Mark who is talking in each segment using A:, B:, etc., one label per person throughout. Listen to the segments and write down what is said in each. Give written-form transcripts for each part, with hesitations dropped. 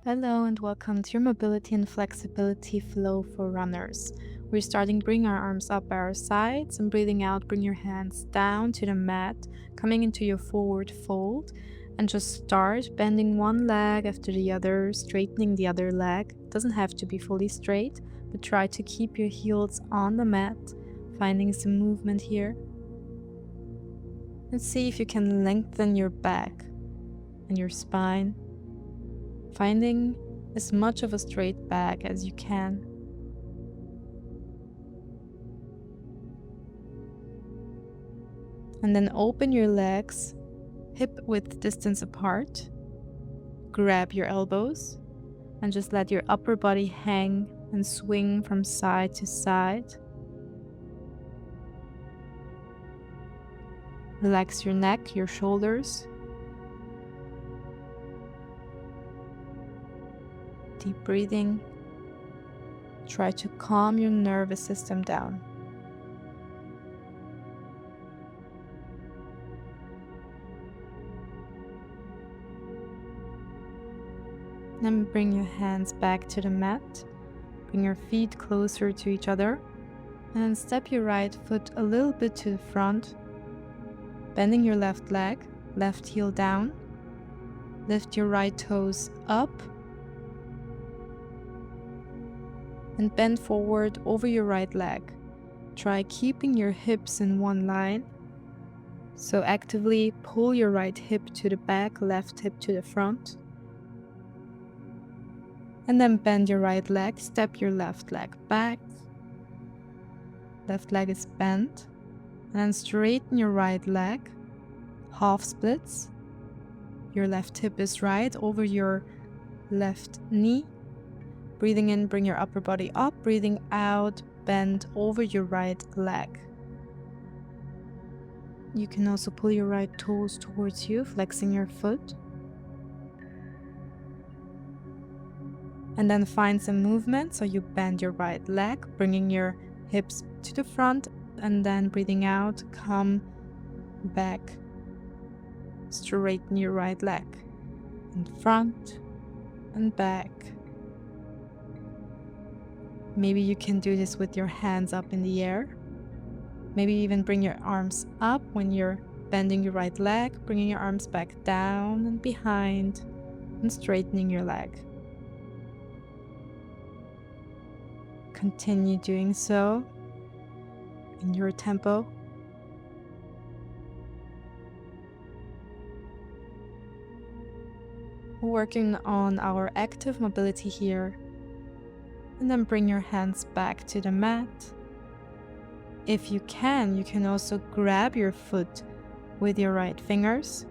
A: Hello and welcome to your mobility and flexibility flow for runners. We're starting bring our arms up by our sides and breathing out, bring your hands down to the mat, coming into your forward fold and just start bending one leg after the other, straightening the other leg. It doesn't have to be fully straight, but try to keep your heels on the mat, finding some movement here. And see if you can lengthen your back and your spine, finding as much of a straight back as you can. And then open your legs, hip width distance apart. Grab your elbows and just let your upper body hang and swing from side to side. Relax your neck, your shoulders. Deep breathing. Try to calm your nervous system down. Then bring your hands back to the mat. Bring your feet closer to each other. And then step your right foot a little bit to the front. Bending your left leg, left heel down. Lift your right toes up. And bend forward over your right leg. Try keeping your hips in one line. So actively pull your right hip to the back, left hip to the front. And then bend your right leg, step your left leg back. Left leg is bent. And then straighten your right leg, half splits. Your left hip is right over your left knee. Breathing in, bring your upper body up. Breathing out, bend over your right leg. You can also pull your right toes towards you, flexing your foot. And then find some movement. So you bend your right leg, bringing your hips to the front, and then breathing out, come back. Straighten your right leg. In front and back. Maybe you can do this with your hands up in the air. Maybe even bring your arms up when you're bending your right leg, bringing your arms back down and behind and straightening your leg. Continue doing so in your tempo. Working on our active mobility here. And then bring your hands back to the mat. If you can also grab your foot with your right fingers.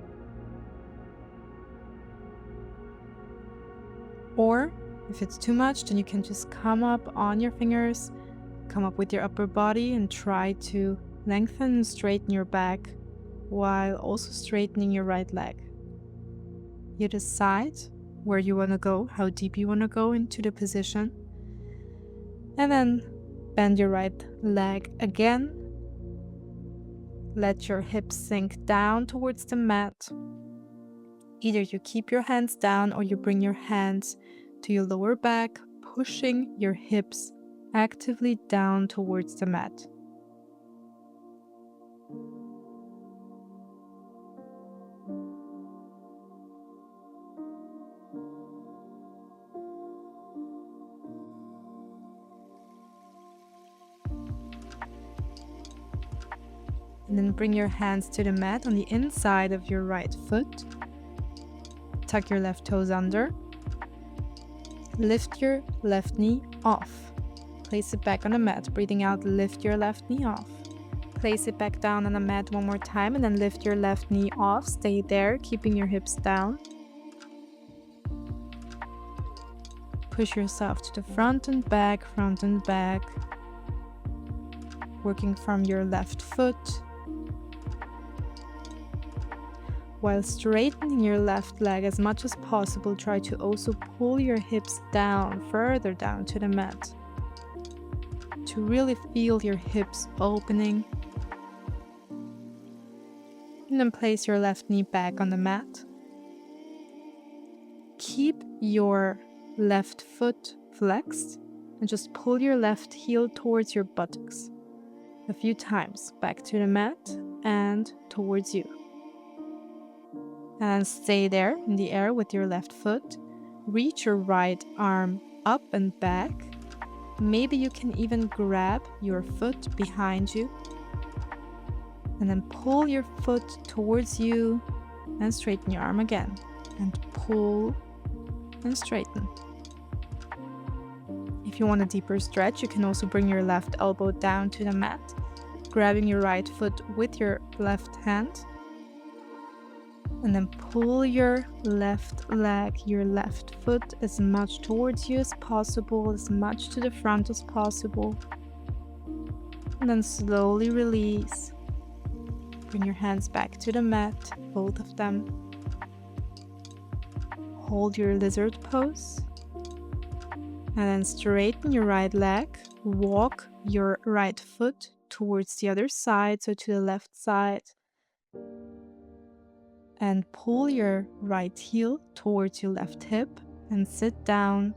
A: Or if it's too much, then you can just come up on your fingers, come up with your upper body and try to lengthen and straighten your back while also straightening your right leg. You decide where you want to go, how deep you want to go into the position. And then bend your right leg again. Let your hips sink down towards the mat. Either you keep your hands down or you bring your hands to your lower back, pushing your hips actively down towards the mat. And then bring your hands to the mat on the inside of your right foot. Tuck your left toes under. Lift your left knee off. Place it back on the mat. Breathing out, lift your left knee off. Place it back down on the mat one more time and then lift your left knee off. Stay there, keeping your hips down. Push yourself to the front and back, working from your left foot. While straightening your left leg as much as possible, try to also pull your hips down, further down to the mat. To really feel your hips opening. And then place your left knee back on the mat. keep your left foot flexed and just pull your left heel towards your buttocks. A few times, back to the mat and towards you. And stay there in the air with your left foot. Reach your right arm up and back. Maybe you can even grab your foot behind you. And then pull your foot towards you and straighten your arm again. And pull and straighten. If you want a deeper stretch, you can also bring your left elbow down to the mat, grabbing your right foot with your left hand. And then pull your left leg, your left foot as much towards you as possible, as much to the front as possible. And then slowly release. Bring your hands back to the mat, both of them. Hold your lizard pose. And then straighten your right leg. Walk your right foot towards the other side, so to the left side. And pull your right heel towards your left hip and sit down.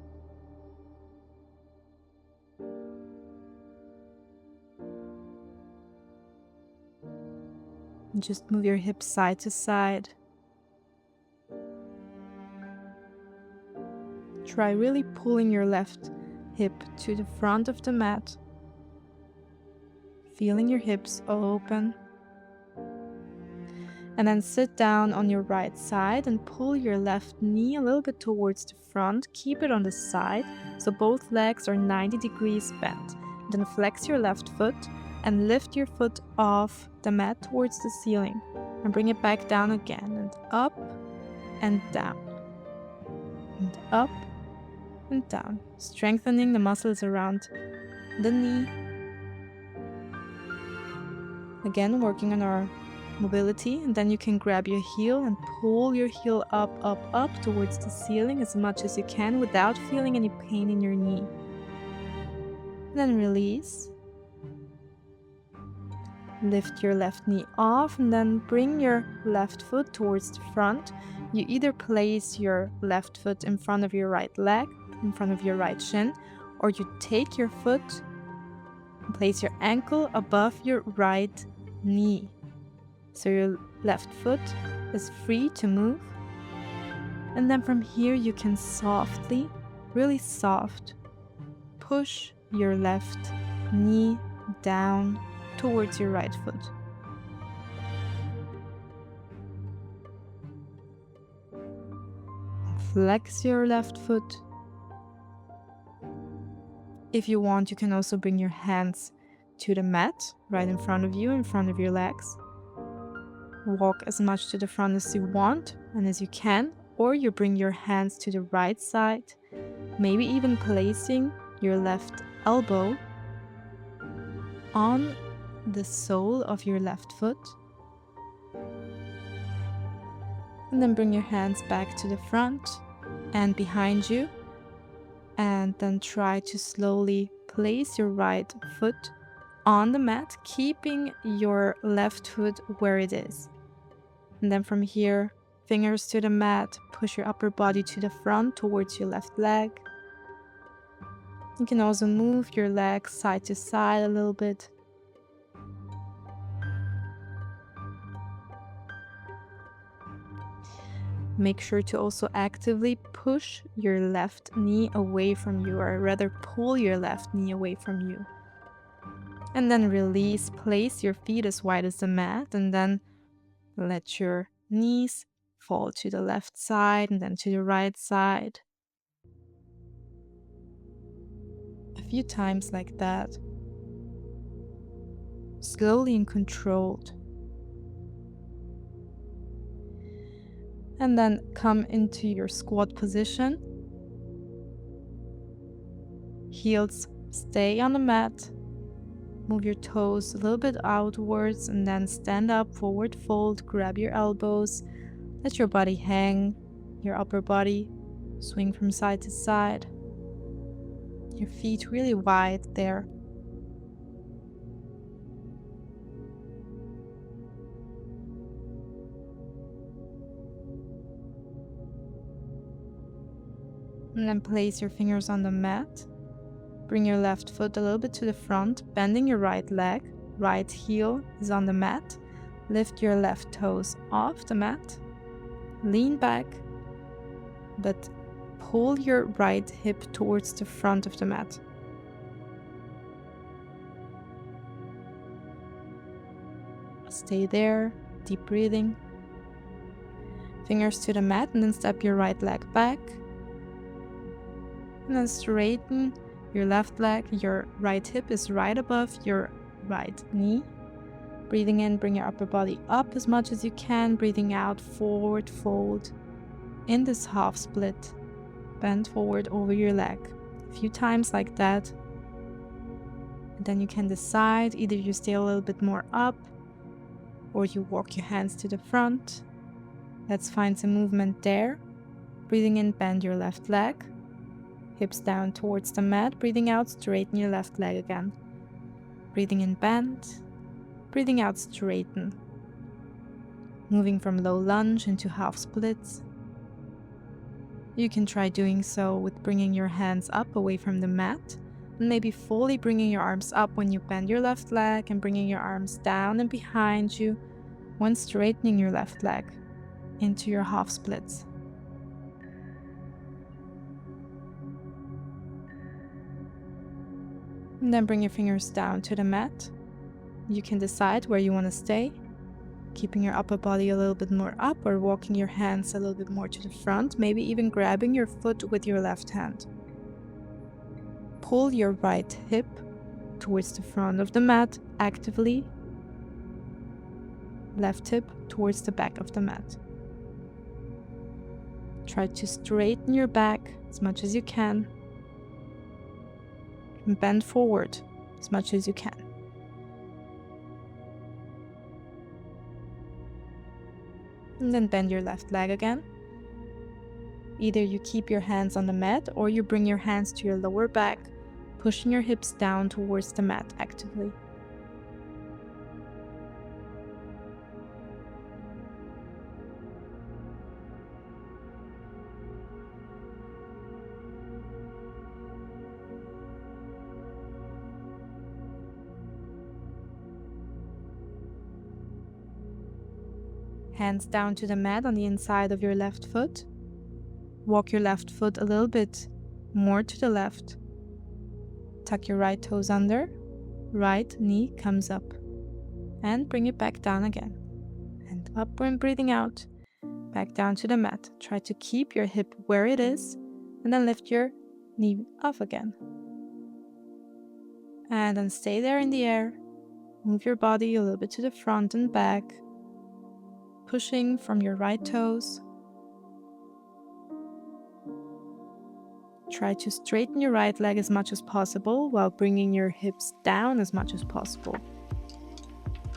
A: And just move your hips side to side. Try really pulling your left hip to the front of the mat. Feeling your hips open. And then sit down on your right side and pull your left knee a little bit towards the front. Keep it on the side, so both legs are 90 degrees bent. Then flex your left foot and lift your foot off the mat towards the ceiling. And bring it back down again, and up and down. And up and down. Strengthening the muscles around the knee. Again, working on our mobility, and then you can grab your heel and pull your heel up towards the ceiling as much as you can without feeling any pain in your knee. And then release. Lift your left knee off and then bring your left foot towards the front. You either place your left foot in front of your right leg, in front of your right shin, or you take your foot and place your ankle above your right knee. So your left foot is free to move. And then from here you can softly, really soft, push your left knee down towards your right foot. Flex your left foot. If you want, you can also bring your hands to the mat right in front of you, in front of your legs. Walk as much to the front as you want and as you can, or you bring your hands to the right side, maybe even placing your left elbow on the sole of your left foot. And then bring your hands back to the front and behind you, and then try to slowly place your right foot on the mat, keeping your left foot where it is. And then from here, fingers to the mat, push your upper body to the front towards your left leg. You can also move your legs side to side a little bit. Make sure to also actively push your left knee away from you, or rather pull your left knee away from you. And then release, place your feet as wide as the mat, and then let your knees fall to the left side and then to the right side. A few times like that. Slowly and controlled. And then come into your squat position. Heels stay on the mat. Move your toes a little bit outwards and then stand up, forward fold, grab your elbows, let your body hang, your upper body swing from side to side. Your feet really wide there. And then place your fingers on the mat. Bring your left foot a little bit to the front, bending your right leg. Right heel is on the mat. Lift your left toes off the mat. Lean back, but pull your right hip towards the front of the mat. Stay there, deep breathing. Fingers to the mat, and then step your right leg back. And then straighten your left leg. Your right hip is right above your right knee. Breathing in, bring your upper body up as much as you can. Breathing out, forward fold. In this half split, bend forward over your leg. A few times like that. And then you can decide, either you stay a little bit more up or you walk your hands to the front. Let's find some movement there. Breathing in, bend your left leg. Hips down towards the mat. Breathing out, straighten your left leg again. Breathing in, bend. Breathing out, straighten. Moving from low lunge into half splits. You can try doing so with bringing your hands up away from the mat, and maybe fully bringing your arms up when you bend your left leg, and bringing your arms down and behind you when straightening your left leg into your half splits. And then bring your fingers down to the mat. You can decide where you want to stay, keeping your upper body a little bit more up or walking your hands a little bit more to the front, maybe even grabbing your foot with your left hand. Pull your right hip towards the front of the mat actively. Left hip towards the back of the mat. Try to straighten your back as much as you can. And bend forward as much as you can. And then bend your left leg again. Either you keep your hands on the mat or you bring your hands to your lower back, pushing your hips down towards the mat actively. Hands down to the mat on the inside of your left foot. Walk your left foot a little bit more to the left. Tuck your right toes under. Right knee comes up. And bring it back down again. And up when breathing out. Back down to the mat. Try to keep your hip where it is. And then lift your knee off again. And then stay there in the air. Move your body a little bit to the front and back. Pushing from your right toes. Try to straighten your right leg as much as possible while bringing your hips down as much as possible.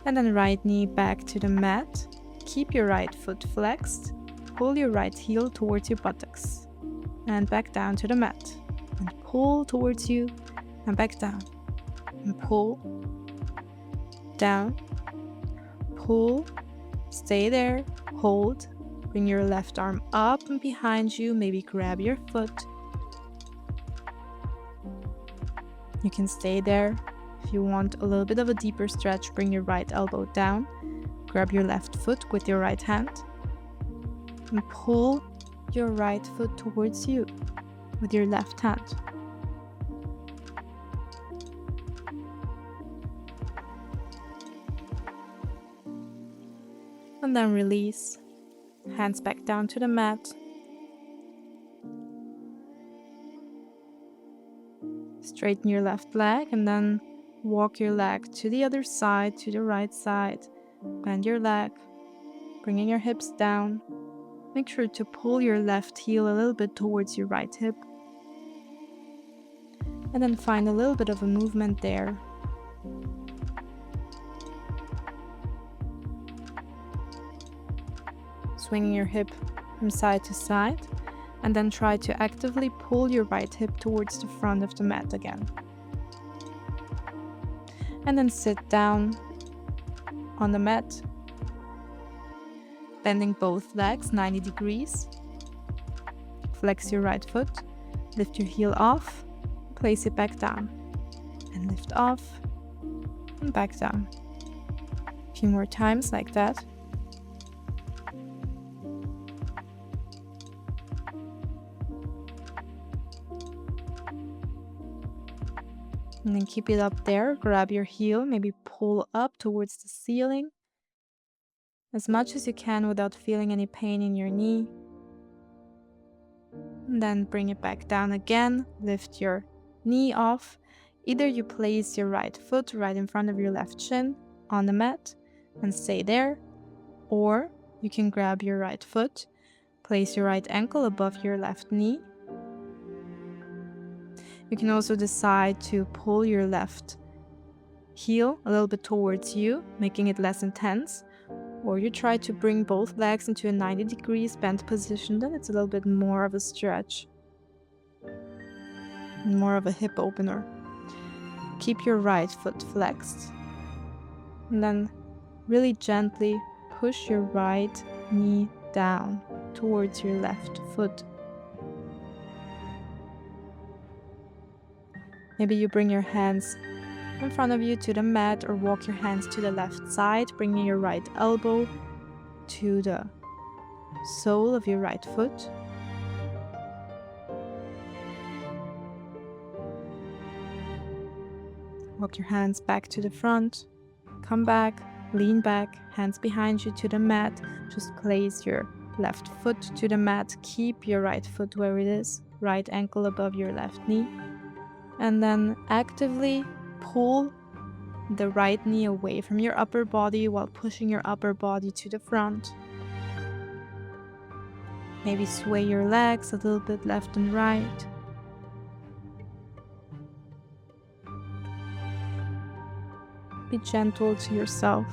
A: And then right knee back to the mat. Keep your right foot flexed. Pull your right heel towards your buttocks. And back down to the mat. And pull towards you and back down. And pull. Down. Pull. Stay there, hold, bring your left arm up and behind you, maybe grab your foot. You can stay there. If you want a little bit of a deeper stretch, bring your right elbow down, grab your left foot with your right hand, and pull your right foot towards you with your left hand. And then release, hands back down to the mat. Straighten your left leg and then walk your leg to the other side, to the right side. Bend your leg, bringing your hips down. Make sure to pull your left heel a little bit towards your right hip. And then find a little bit of a movement there. Swinging your hip from side to side, and then try to actively pull your right hip towards the front of the mat again. And then sit down on the mat, bending both legs 90 degrees. Flex your right foot, Lift your heel off, place it back down, and lift off and back down. A few more times like that. And then keep it up there, grab your heel, maybe pull up towards the ceiling as much as you can without feeling any pain in your knee. And then bring it back down again, lift your knee off. Either you place your right foot right in front of your left shin on the mat and stay there, or you can grab your right foot, place your right ankle above your left knee. You can also decide to pull your left heel a little bit towards you, making it less intense, or you try to bring both legs into a 90 degrees bent position, then it's a little bit more of a stretch, more of a hip opener. Keep your right foot flexed, and then really gently push your right knee down towards your left foot. Maybe you bring your hands in front of you to the mat, or walk your hands to the left side, bringing your right elbow to the sole of your right foot. Walk your hands back to the front, come back, lean back, hands behind you to the mat. Just place your left foot to the mat, keep your right foot where it is, right ankle above your left knee, and then actively pull the right knee away from your upper body while pushing your upper body to the front. Maybe sway your legs a little bit left and right. Be gentle to yourself.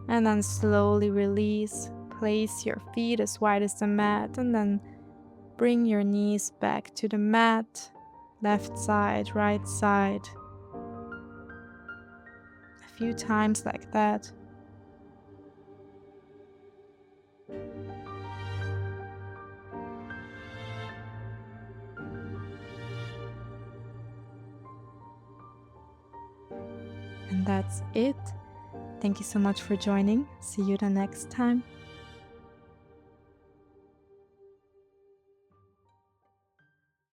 A: And then slowly release. Place your feet as wide as the mat, and then bring your knees back to the mat. Left side, right side. A few times like that. And that's it. Thank you so much for joining. See you the next time.